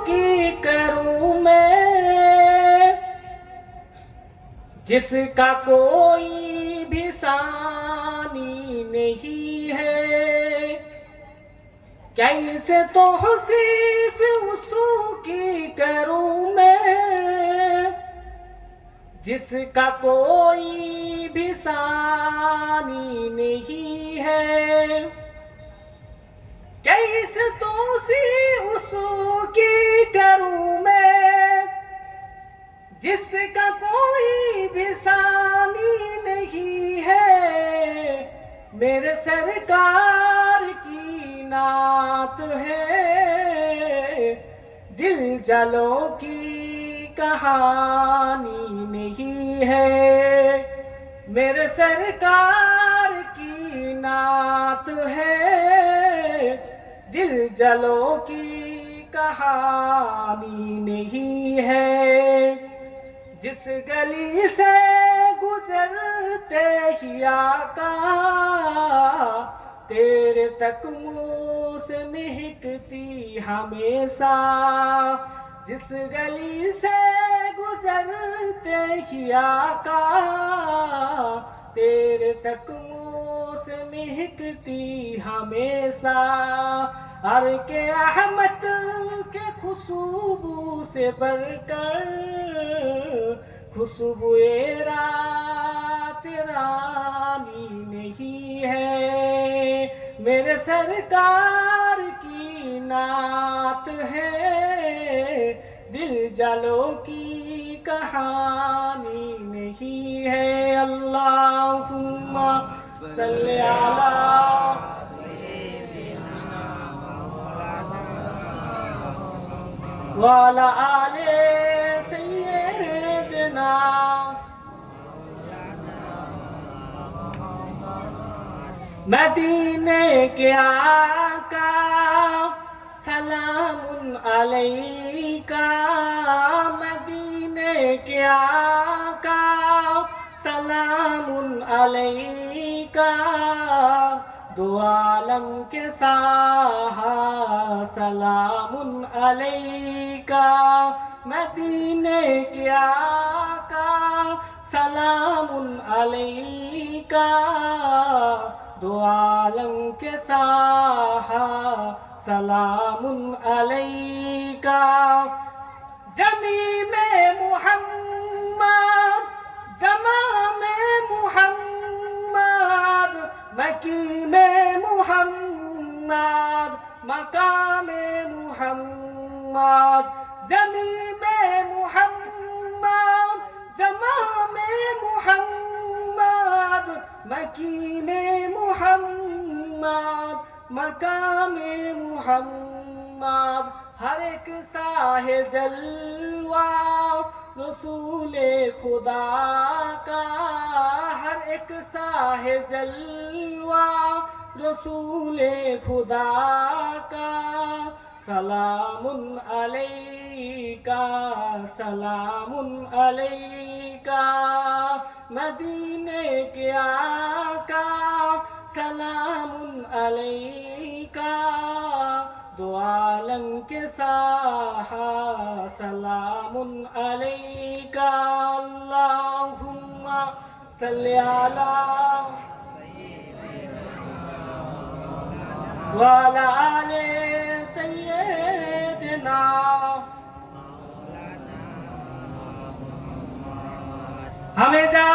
की करूं मैं, जिसका कोई भी सानी नहीं है। कैसे तौसीफ उसकी करूं मैं, जिसका कोई भी सानी नहीं है। कैसे तौसीफ उसकी करूं मैं, जिसका कोई भी सानी नहीं है। मेरे सरकार की नात है, दिल जलों की कहानी नहीं है। मेरे सरकार की नात है, दिल जलों की कहानी नहीं है। जिस गली से गुजरते ही आका, तेरे तक मुँह से महकती हमेशा। जिस गली से गुजरते ही आका, तेरे तक मुँह से महकती हमेशा। हर के अहमद के खुशबू से बढ़कर खुशबुए रात रानी नहीं है। मेरे सरकार की नात है, दिल जलों की कहानी नहीं है। अल्लाहुम्मा सल्ली अला वाला आले सय्यदना। मदीने के आका सलामुन अलैका, मदीने के आका सलामुन अलैका। दो आलम के साहा सलामुन अलैका। मदीने के आका सलामुन अलैका। दो आलम के साहा सलामुन अलैका। जमी में मुहम्मद, जमा में मुहम्मद, मकी में मुहम्मद, मका में मुहम्मद। जमी में मुहम्मद, जमा में मुहम्मद, मकी में मुहम्मद, मका में मुहम्मद। हर एक साहे जलवा रसूले खुदा का, हर एक साहे जलवा रसूले खुदा का। सलामुन अलैका, सलामुन अलैका। मदीने के आका सलामुन अलैका। दो आलम के साहा सलामुन अलैका। अल्लाहुम्मा सल्ली अला वाला आले सय्यदना। हमें जा